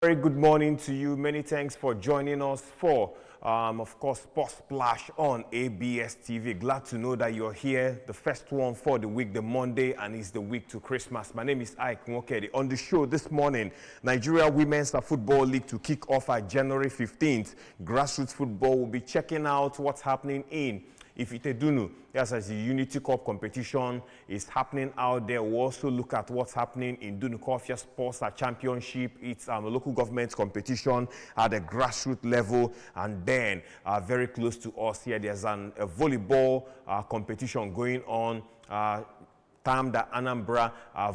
Very good morning to you. Many thanks for joining us for, of course, Sports Splash on ABS TV. Glad to know that you're here. The first one for the week, the Monday, and it's the week to Christmas. My name is Ike Nwokedi. On the show this morning, Nigeria Women's Football League to kick off at January 15th. Grassroots football will be checking out what's happening in Ifitedunu. Yes, as the Unity Cup competition is happening out there, we'll also look at what's happening in Dunukofia Sports Championship. It's a local government competition at the grassroots level. And then very close to us here, there's a volleyball competition going on. Termed the Anambra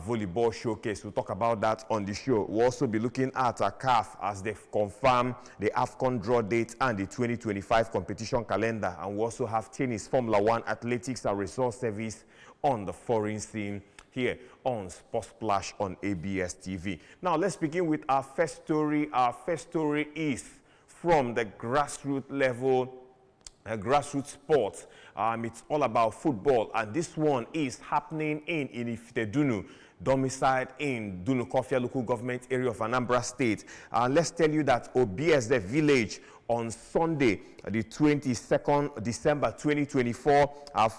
volleyball showcase. We'll talk about that on the show. We'll also be looking at a CAF as they confirm the AFCON draw date and the 2025 competition calendar. And we also have tennis, Formula One, athletics, and resource service on the foreign scene here on Sports Splash on ABS TV. Now, let's begin with our first story. Our first story is from the grassroots level. Grassroots sports. It's all about football, and this one is happening in Ifitedunu, domiciled in Dunukofia local government area of Anambra State. Let's tell you that OBS, the village, on Sunday, the 22nd December 2024,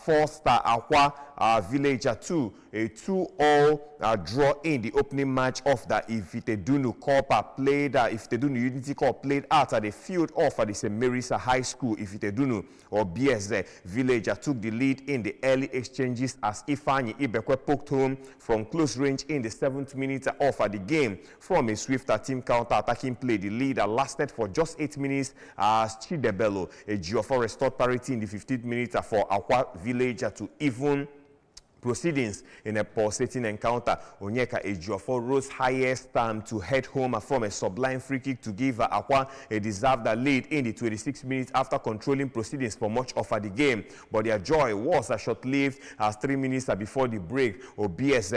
four-star Akwa Village 2, a 2-all draw in the opening match of the Ifitedunu Cup played, Ifitedunu Unity Cup played out at the field of the St. Mary's High School. Ifitedunu or BS Village took the lead in the early exchanges as Ifeanyi Ibekwe poked home from close range in the 7th minute of the game. From a swift team counter-attacking play, the lead lasted for just 8 minutes as Chidebelo, a Geoffrey restored parity in the 15th minute for Akwa Village to even proceedings in a pulsating encounter. Onyeka Ejiofor rose highest to head home from a sublime free kick to give Akwa a deserved lead in the 26 minutes after controlling proceedings for much of the game. But their joy was short-lived as 3 minutes before the break, OBS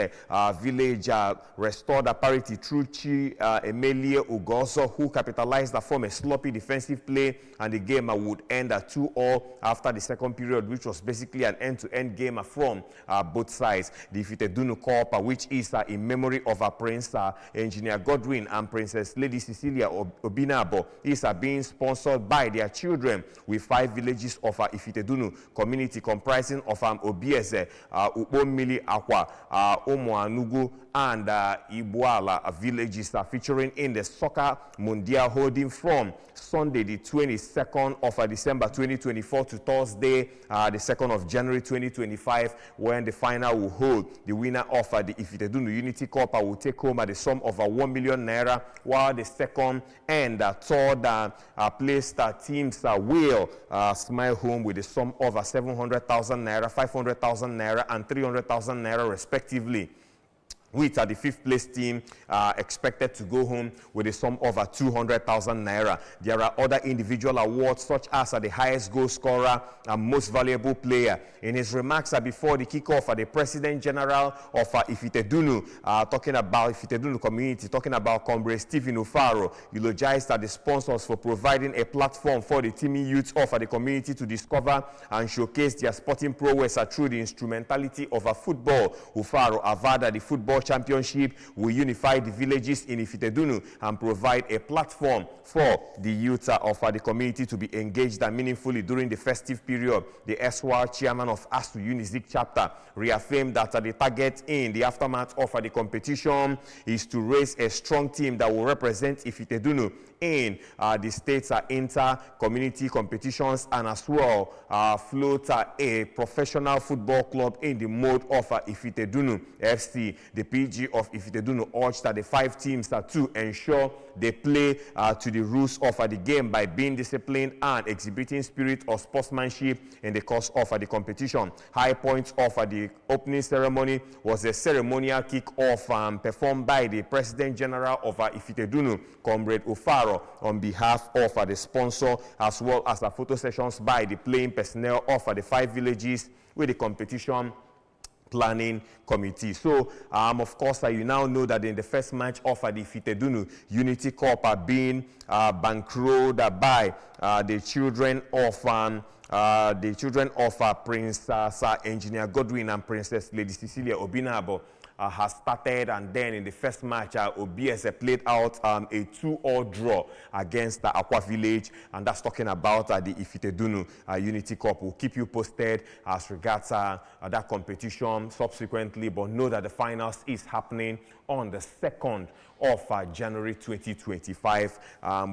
Village restored a parity through Chi Emilie Ugoso, who capitalized from a sloppy defensive play, and the game would end 2-all after the second period, which was basically an end-to-end game from both sides. The Ifitedunu Cup, which is in memory of Prince Engineer Godwin and Princess Lady Cecilia Obinabo, is being sponsored by their children, with 5 villages of Ifitedunu community comprising of OBS, Ubomili Akwa, Omoanugu, and Ibuala villages featuring in the Soccer Mundial holding from Sunday the 22nd of December 2024 to Thursday the 2nd of January 2025, when the final will hold. The winner of the Ifitedunu Unity Cup will take home the sum of 1 million naira, while the second and third placed teams will smile home with the sum of 700,000 naira, 500,000 naira, and 300,000 naira respectively, with the 5th place team expected to go home with a sum of 200,000 naira. There are other individual awards such as the highest goal scorer and most valuable player. In his remarks before the kickoff, the President General of Ifitedunu, talking about Ifitedunu community, talking about Comrade Stephen Ofaro, eulogized the sponsors for providing a platform for the teaming youths of the community to discover and showcase their sporting prowess through the instrumentality of football. Ofaro averred the football championship will unify the villages in Ifitedunu and provide a platform for the youth of the community to be engaged meaningfully during the festive period. The SWR chairman of ASU Unizik chapter reaffirmed that the target in the aftermath of the competition is to raise a strong team that will represent Ifitedunu in the state's inter-community competitions, and as well float a professional football club in the mode of Ifitedunu FC. The PG of Ifitedunu urged the 5 teams to ensure they play to the rules of the game by being disciplined and exhibiting spirit of sportsmanship in the course of the competition. High points of the opening ceremony was a ceremonial kick-off performed by the President General of Ifitedunu, Comrade Ofaro, on behalf of the sponsor, as well as the photo sessions by the playing personnel of the 5 villages with the competition planning committee. So, of course, you now know that in the first match of the Ifitedunu Unity Cup being bankrolled by the children of Prince Engineer Godwin and Princess Lady Cecilia Obinabo. has started, and then in the first match, OBS played out a 2-2 draw against Aqua Village, and that's talking about the Ifitedunu Unity Cup. We'll keep you posted as regards that competition subsequently, but know that the finals is happening on the 2nd of January 2025.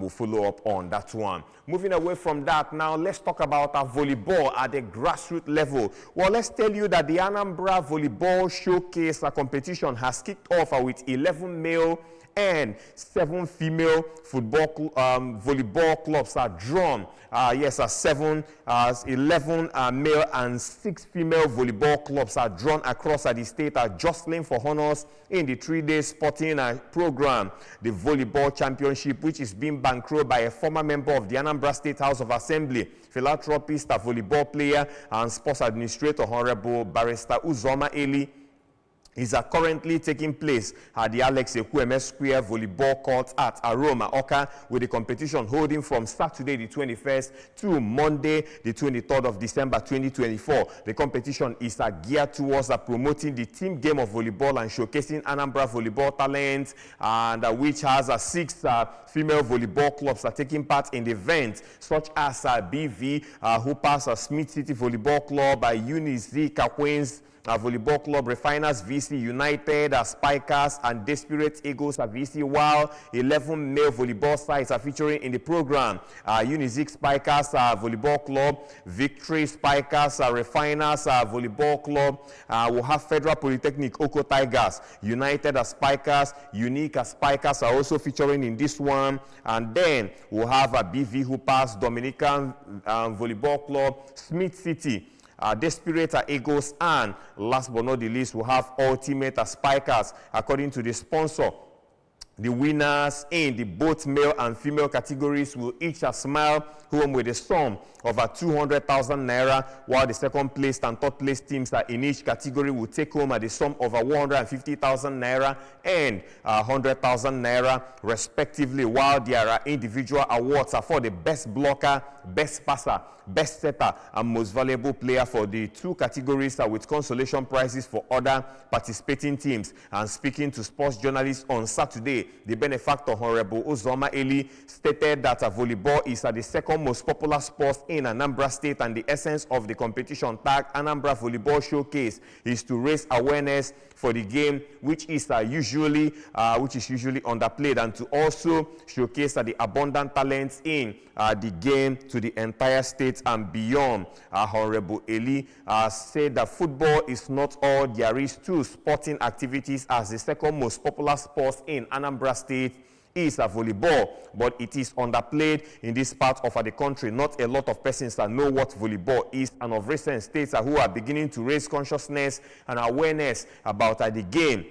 We'll follow up on that one. Moving away from that, now let's talk about volleyball at the grassroots level. Well, let's tell you that the Anambra Volleyball Showcase competition has kicked off with 11 male and 7 female volleyball clubs are drawn. 11 male and 6 female volleyball clubs are drawn across the state, jostling for honors in the 3-day sporting program. The Volleyball Championship, which is being bankrolled by a former member of the Anambra State House of Assembly, philanthropist, volleyball player, and sports administrator, Honorable Barrister Uzoma Eli, is currently taking place at the Alex Ekwueme Square Volleyball Court at Aroma, Oka, with the competition holding from Saturday the 21st to Monday the 23rd of December 2024. The competition is geared towards promoting the team game of volleyball and showcasing Anambra volleyball talent, and which has 6 female volleyball clubs are taking part in the event, such as BV, Hoopers, Smith City Volleyball Club, Unizi Queens Volleyball Club, Refiners VC United, Spikers, and Desperate Eagles VC, while 11 male volleyball sides are featuring in the program. Unizik Spikers Volleyball Club, Victory Spikers, Refiners Volleyball Club. We'll have Federal Polytechnic Oko Tigers, United Spikers, Unique Spikers are also featuring in this one. And then we'll have BV Hoopers, Dominican Volleyball Club, Smith City, Desperate Eagles, and last but not the least, we have Ultimate Spikers. According to the sponsor, the winners in the both male and female categories will each smile home with a sum of 200,000 naira, while the second place and third place teams in each category will take home the sum of 150,000 naira and 100,000 naira respectively, while there are individual awards for the best blocker, best passer, best setter, and most valuable player for the 2 categories, with consolation prizes for other participating teams. And speaking to sports journalists on Saturday, the benefactor, Honorable Uzoma Eli, stated that volleyball is the second most popular sport in Anambra State, and the essence of the competition tagged Anambra Volleyball Showcase is to raise awareness for the game, which is usually underplayed, and to also showcase the abundant talents in the game to the entire state and beyond. Honorable Eli said that football is not all there is to sporting activities, as the second most popular sport in Anambra State is volleyball, but it is underplayed in this part of the country. Not a lot of persons know what volleyball is, and of recent states who are beginning to raise consciousness and awareness about the game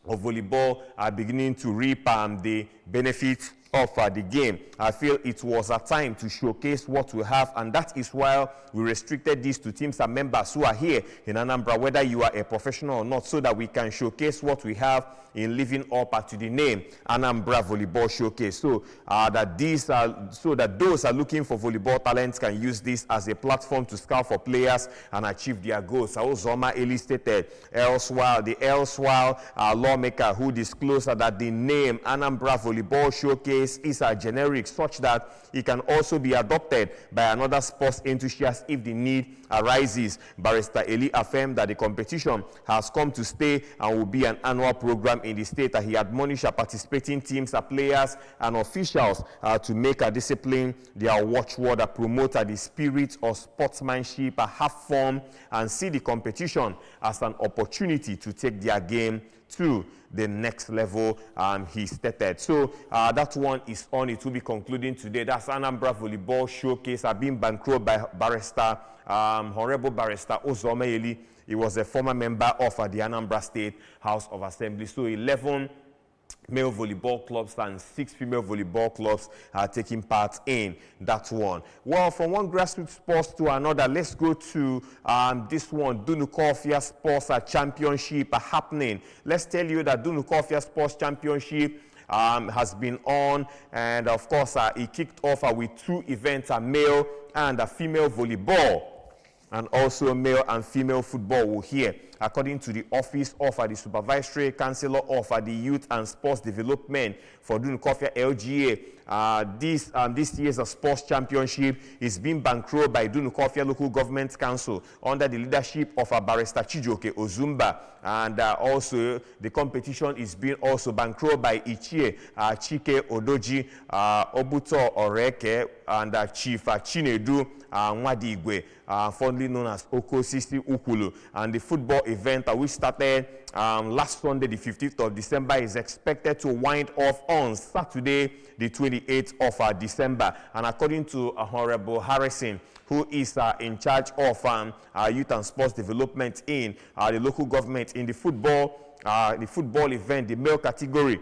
of volleyball are beginning to reap the benefits of the game. I feel it was a time to showcase what we have, and that is why we restricted this to teams and members who are here in Anambra, whether you are a professional or not, so that we can showcase what we have in living up to the name Anambra Volleyball Showcase. So that those are looking for volleyball talents can use this as a platform to scout for players and achieve their goals. Zoma Eli stated the erstwhile lawmaker who disclosed that the name Anambra Volleyball Showcase is generic, such that it can also be adopted by another sports enthusiast if the need arises. Barrister Eli affirmed that the competition has come to stay and will be an annual program in the state. He admonished participating teams, players, and officials to make a discipline their watchword, promote the spirit of sportsmanship, have fun, and see the competition as an opportunity to take their game to the next level, he stated. So that one is on. It will be concluding today. That's Anambra Volleyball Showcase being bankrolled by Honorable Barrister Uzoma Eli. He was a former member of the Anambra State House of Assembly. So 11 male volleyball clubs and 6 female volleyball clubs are taking part in that one. Well, from one grassroots sports to another, let's go to this one, Dunukofia Sports Championship happening. Let's tell you that Dunukofia Sports Championship has been on, and of course it kicked off with 2 events, male and female volleyball. and also male and female football will hear. According to the Office of the Supervisory Councillor of the Youth and Sports Development for Dunukofia LGA, this year's sports championship is being bankrolled by Dunukofia Local Government Council under the leadership of Barrister Chijoke Ozumba, and also the competition is being also bankrolled by Ichie Chike Odoji, Obuto Oreke, and Chief Chinedu Nwadigwe, fondly known as Okosisi Ukulu. And the football event which started last Sunday, the 15th of December, is expected to wind off on Saturday, the 28th of December. And according to Honorable Harrison, who is in charge of youth and sports development in the local government, in the football event, the male category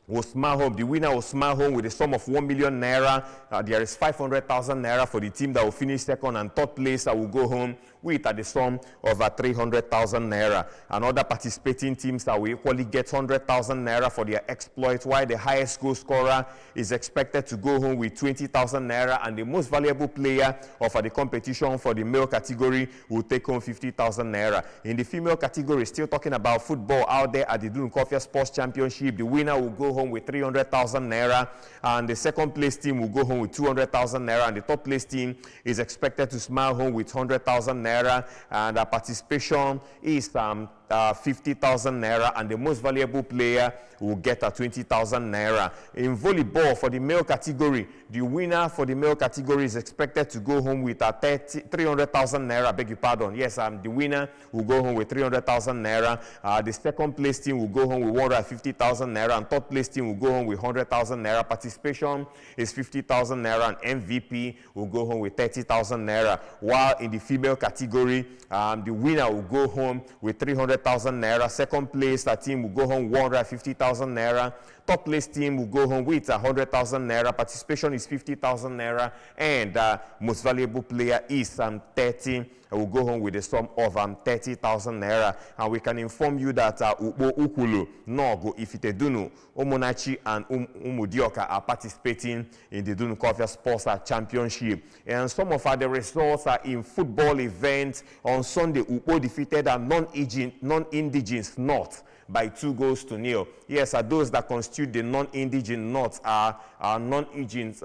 will smile home. The winner will smile home with a sum of 1 million naira. There is 500,000 naira for the team that will finish second, and third place will go home with the sum of 300,000 naira. And other participating teams will equally get 100,000 naira for their exploits, while the highest goal scorer is expected to go home with 20,000 naira, and the most valuable player of the competition for the male category will take home 50,000 naira. In the female category, still talking about football out there at the Dunukofia Sports Championship, the winner will go home with 300,000 naira, and the second place team will go home with 200,000 naira, and the third place team is expected to smile home with 100,000 naira, and the participation is 50,000 naira, and the most valuable player will get 20,000 naira. In volleyball, for the male category, the winner for the male category is expected to go home with 300,000 naira. Beg your pardon. Yes, the winner will go home with 300,000 naira. The second place team will go home with 150,000 naira, and third place team will go home with 100,000 naira. Participation is 50,000 naira, and MVP will go home with 30,000 naira. While in the female category, the winner will go home with 300,000 naira. Second place team will go home 150,000 naira. Top place team will go home with 100,000 naira. Participation is 50,000 naira, and most valuable player is 30. Will go home with a sum of 30,000 naira. And we can inform you that Ubo Ukulu, Nogo, Ifitedunu, Omonachi, and Umudioka are participating in the Dunukofia Sports Championship. And some of the results are in football events. On Sunday, Ubo defeated a non-indigenous North by 2-0. Yes, those that constitute the non-indigenous North are non-indigenous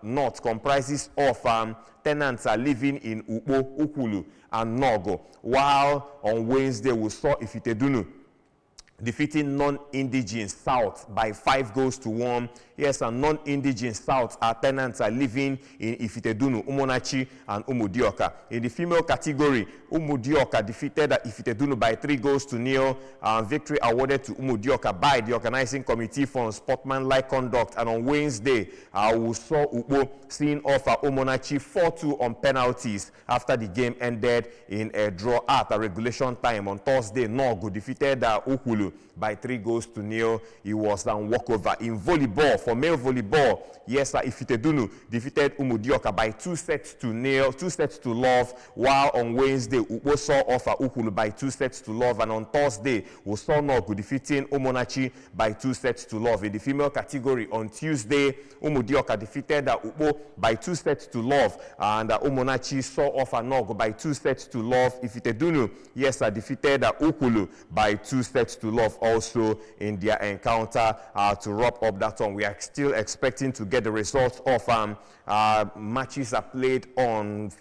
North comprises of tenants living in Ubo, Ukulu, and Nogo. While on Wednesday we saw Ifitedunu defeating non-indigenous South by 5-1. Yes, and non-indigenous South tenants are living in Ifitedunu, Umonachi, and Umudioka. In the female category, Umudioka defeated Ifitedunu by 3-0. Victory awarded to Umudioka by the organizing committee for sportsmanlike conduct. And on Wednesday, we saw Ubo seeing off Umonachi 4-2 on penalties after the game ended in a draw at a regulation time. On Thursday, Nogo defeated Ukulu by 3-0. It was a walkover. In volleyball, for male volleyball, yes, Ifitedunu defeated Umudioka by 2-0, while on Wednesday, Ubo saw off Ukulu by 2-0, and on Thursday, we saw Nogu defeating Umonachi by 2-0. In the female category, on Tuesday, Umudioka defeated Ubo by 2-0, and Umonachi saw off Nogu by 2-0. Ifitedunu, yes, defeated Ukulu by 2-0 also in their encounter. To wrap up that one, we are still expecting to get the results of matches are played on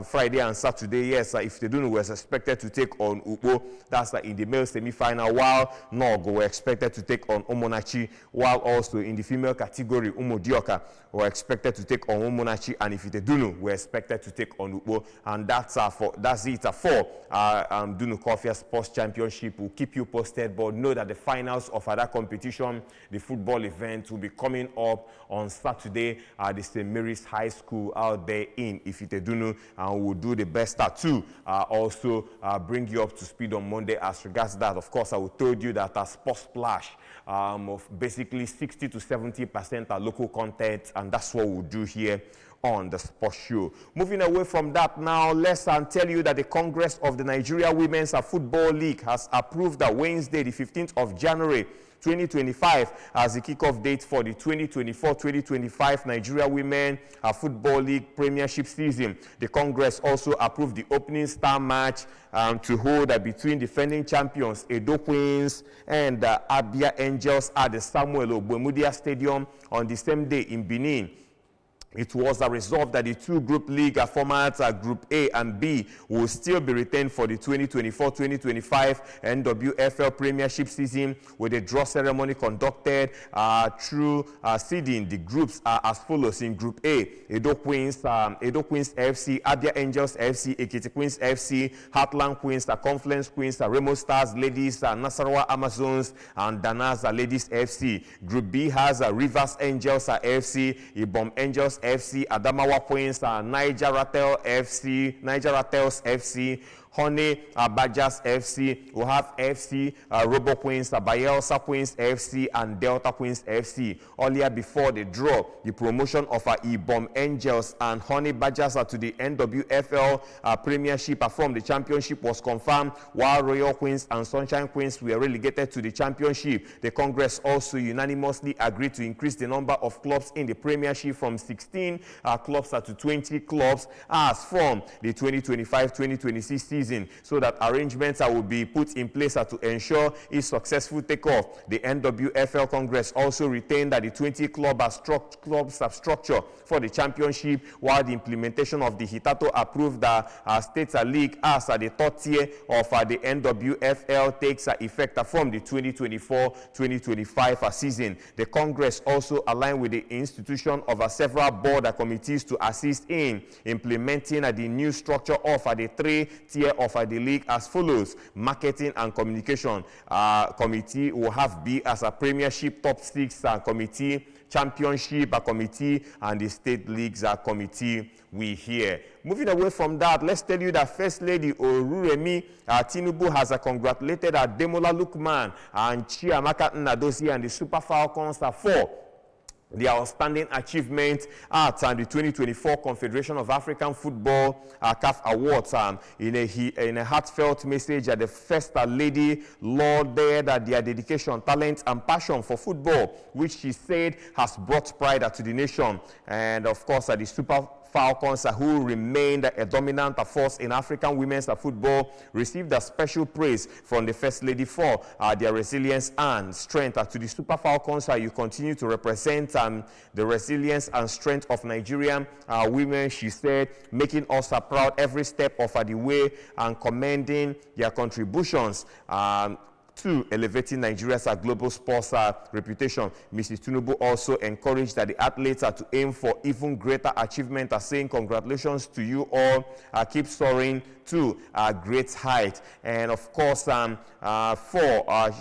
Friday and Saturday. Yes, Ifitedunu was expected to take on Ubo. That's in the male semi-final, while Nogo were expected to take on Umonachi, while also in the female category, Umudioka were expected to take on Umonachi, and Ifitedunu were expected to take on Ubo. And that's it for Dunukofia Sports Championship. We'll keep you posted, but know that the finals of that competition, the football event, will be coming up on Saturday at the St. Mary's High School out there in Ifitedunu, and we'll do the best to also bring you up to speed on Monday as regards that. Of course, I will told you that Sports Splash of basically 60 to 70% are local content, and that's what we'll do here on the sports show. Moving away from that now, let's tell you that the Congress of the Nigeria Women's Football League has approved that Wednesday, the 15th of January, 2025 as the kickoff date for the 2024-2025 Nigeria Women Football League Premiership season. The Congress also approved the opening star match to hold between defending champions Edo Queens and Abia Angels at the Samuel Ogbemudia Stadium on the same day in Benin. It was resolved that the two group league formats, Group A and B, will still be retained for the 2024-2025 NWFL Premiership season, with a draw ceremony conducted through seeding. The groups are as follows. In Group A, Edo Queens FC, Abia Angels FC, Ekiti Queens FC, Heartland Queens, Confluence Queens, Remo Stars Ladies, Nasarawa Amazons, and Danaza Ladies FC. Group B has Rivers Angels FC, Ibom Angels FC, Adamawa Queens, Niger Ratels FC, Honey Bajas FC, we have FC, Robo Queens, Bayelsa Queens FC, and Delta Queens FC. Earlier before the draw, the promotion of Ibom Angels and Honey Bajas to the NWFL Premiership from the Championship was confirmed, while Royal Queens and Sunshine Queens were relegated to the Championship. The Congress also unanimously agreed to increase the number of clubs in the Premiership from 16 clubs to 20 clubs as from the 2025-2026 season, so that arrangements will be put in place to ensure its successful takeoff. The NWFL Congress also retained the 20 club structure for the championship, while the implementation of the Hitato approved States League as the third tier of the NWFL takes effect from the 2024-2025 season. The Congress also aligned with the institution of several board committees to assist in implementing the new structure of the three-tier of the league as follows. Marketing and Communication Committee will have B as a Premiership Top 6 Committee, Championship Committee, and the State Leagues Committee we hear. Moving away from that, let's tell you that First Lady Oluremi Tinubu has congratulated Demola Lukman and Chiamaka Nnadozie and the Super Falcons for the outstanding achievement at the 2024 Confederation of African Football CAF Awards. In a heartfelt message, the First Lady lauded their dedication, talent, and passion for football, which she said has brought pride to the nation. And of course, the Super Falcons, who remained a dominant force in African women's football, received a special praise from the First Lady for their resilience and strength. To the Super Falcons, you continue to represent the resilience and strength of Nigerian women, she said, making us proud every step of the way and commending their contributions to elevating Nigeria's global sports reputation. Mrs. Tinubu also encouraged the athletes to aim for even greater achievement, saying congratulations to you all, keep soaring to a great height. And of course,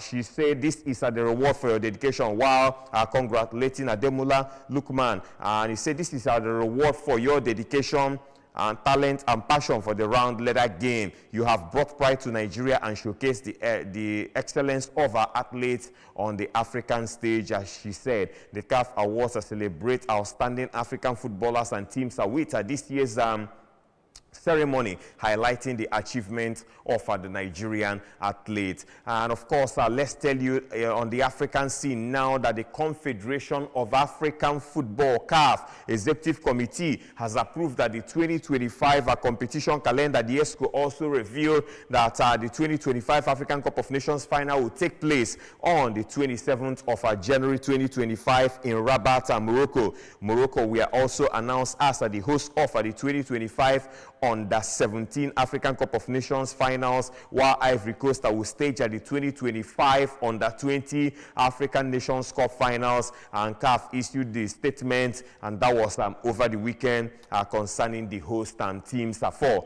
she said this is the reward for your dedication, while congratulating Demola Lukman. And he said this is the reward for your dedication and talent and passion for the round leather game. You have brought pride to Nigeria and showcased the excellence of our athletes on the African stage, as she said. The CAF Awards celebrate outstanding African footballers and teams with this year's ceremony, highlighting the achievement of the Nigerian athletes. And of course, let's tell you on the African scene now that the Confederation of African Football CAF Executive Committee has approved that the 2025 competition calendar. The ESCO also revealed that the 2025 African Cup of Nations final will take place on the 27th of January 2025 in Rabat, Morocco. Morocco will also announced as the host of the 2025 Under 17 African Cup of Nations finals, while Ivory Coast will stage at the 2025 Under 20 African Nations Cup finals. And CAF issued the statement, and that was over the weekend concerning the host teams for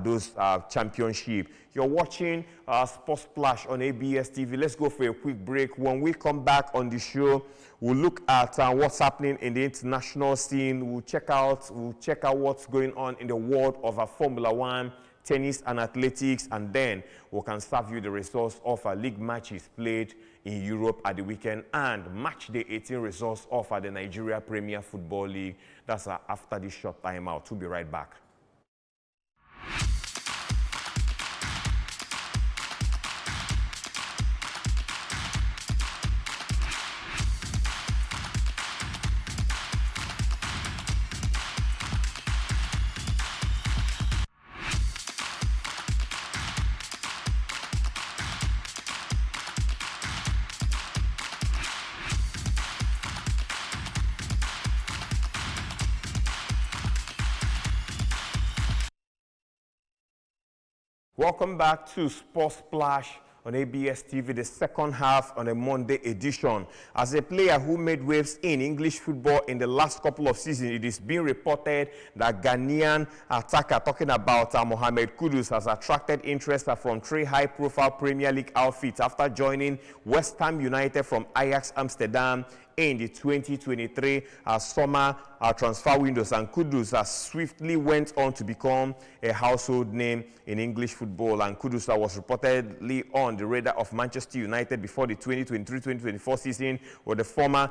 those championship. You're watching Sports Splash on ABS TV. Let's go for a quick break. When we come back on the show, we'll look at what's happening in the international scene. We'll check out what's going on in the world of our Formula 1, tennis and athletics, and then we can serve you the results of our league matches played in Europe at the weekend and match day 18 results of the Nigeria Premier Football League. That's after this short time out. We'll be right back. Welcome back to Sports Splash on ABS TV, the second half on a Monday edition. As a player who made waves in English football in the last couple of seasons, it is being reported that Ghanaian attacker, talking about Mohamed Kudus, has attracted interest from three high-profile Premier League outfits after joining West Ham United from Ajax Amsterdam in the 2023 summer transfer windows, and Kudus swiftly went on to become a household name in English football. And Kudus was reportedly on the radar of Manchester United before the 2023-2024 season, with the former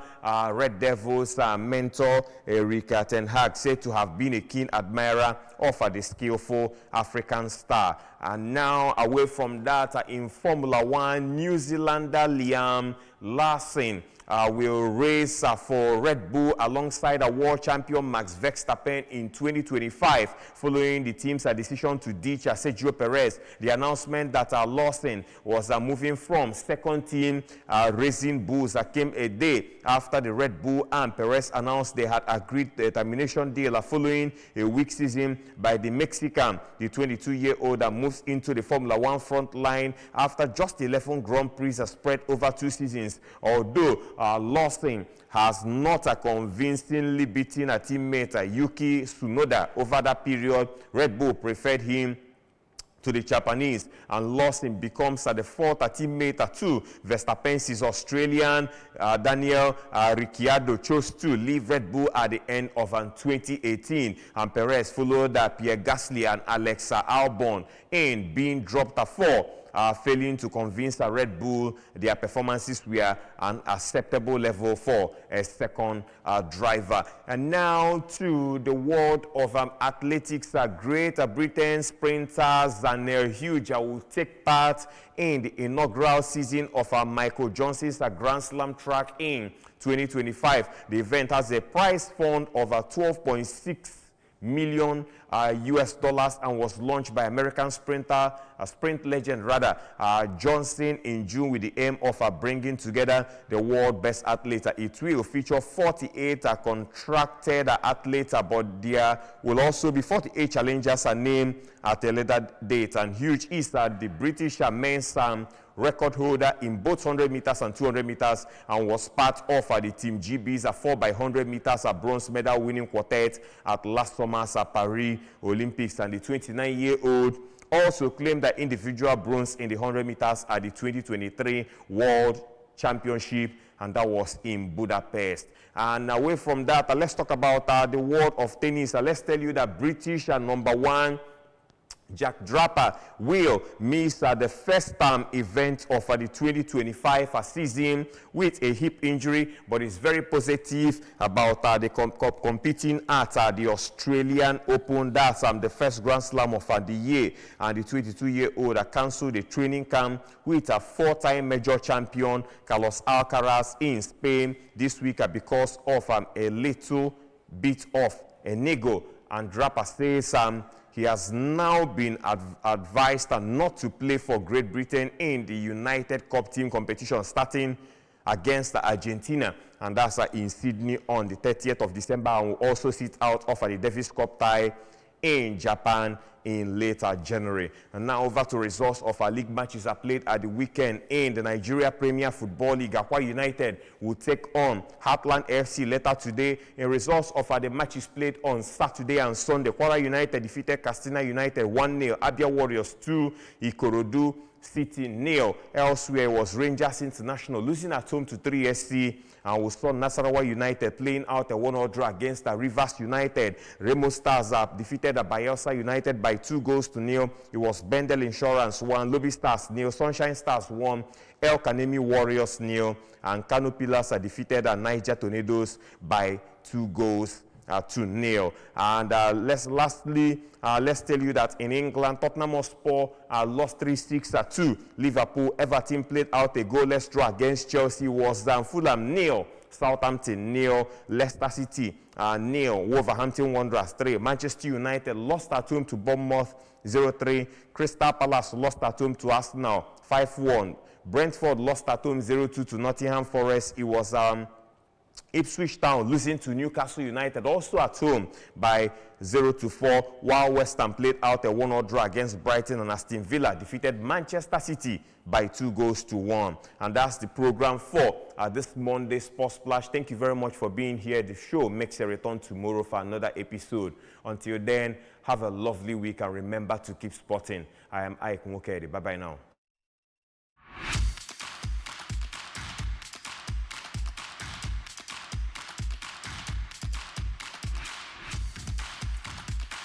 Red Devils mentor Erik ten Hag said to have been a keen admirer of the skillful African star. And now, away from that, in Formula 1, New Zealander Liam Lawson will race for Red Bull alongside world champion Max Verstappen in 2025, following the team's decision to ditch Sergio Perez. The announcement that Lawson was moving from second team Racing Bulls came a day after the Red Bull and Perez announced they had agreed the termination deal following a weak season by the Mexican. The 22-year-old moves into the Formula 1 front line after just 11 Grand Prix spread over 2 seasons, although Lawson has not convincingly beaten a teammate Yuki Tsunoda over that period. Red Bull preferred him to the Japanese, and Lawson becomes the fourth teammate to Verstappen's Australian Daniel Ricciardo chose to leave Red Bull at the end of 2018, and Perez followed Pierre Gasly and Alex Albon in being dropped 4. Failing to convince Red Bull their performances were an acceptable level for a second driver. And now to the world of athletics. Great Britain sprinter Zanel Hughes will take part in the inaugural season of Michael Johnson's Grand Slam track in 2025. The event has a prize fund of 12.6 million US dollars and was launched by American sprinter, sprint legend Johnson in June, with the aim of bringing together the world best athletes. It will feature 48 contracted athletes, but there will also be 48 challengers named at a later date. And Hughes is the British men's record holder in both 100 meters and 200 meters and was part of the Team GB's 4x100 meters bronze medal winning quartet at last summer's Paris Olympics. And the 29-year-old also claimed the individual bronze in the 100 meters at the 2023 World Championship, and that was in Budapest. And away from that, let's talk about the world of tennis. Let's tell you that British number 1 Jack Draper will miss the first event of the 2025 season with a hip injury, but is very positive about competing at the Australian Open. That's the first Grand Slam of the year, and the 22-year-old cancelled the training camp with a 4-time major champion Carlos Alcaraz in Spain this week because of a little bit of a niggle. And Draper says he has now been advised not to play for Great Britain in the United Cup team competition starting against Argentina, and that's in Sydney on the 30th of December, and will also sit out of the Davis Cup tie in Japan in later January. And now over to results of our league matches are played at the weekend in the Nigeria Premier Football League. Akwa United will take on Heartland FC later today. In results of the matches played on Saturday and Sunday, Kwara United defeated Katsina United 1-0, Abia Warriors 2, Ikorodu City 0. Elsewhere, it was Rangers International losing at home to 3SC, and we saw Nasarawa United playing out a 1-1 draw against Rivers United. Remo Stars defeated Bayelsa United by 2-0. It was Bendel Insurance 1, Lobby Stars 0, Sunshine Stars 1, El Kanemi Warriors 0, and Kano Pillars defeated Niger Tornadoes by 2-0. And let's tell you that in England, Tottenham Hotspur lost 3-6 to Liverpool. Everton played out a goalless draw against Chelsea. Was Fulham 0, Southampton 0, Leicester City 0, Wolverhampton Wanderers 3. Manchester United lost at home to Bournemouth 0-3. Crystal Palace lost at home to Arsenal 5-1. Brentford lost at home 0-2 to Nottingham Forest. It was Ipswich Town losing to Newcastle United also at home by 0-4, while West Ham played out a 1-1 draw against Brighton, and Aston Villa defeated Manchester City by 2-1. And that's the program for this Monday Sports Splash. Thank you very much for being here. The show makes a return tomorrow for another episode. Until then, have a lovely week and remember to keep sporting. I am Ike Mokedi. Bye-bye now.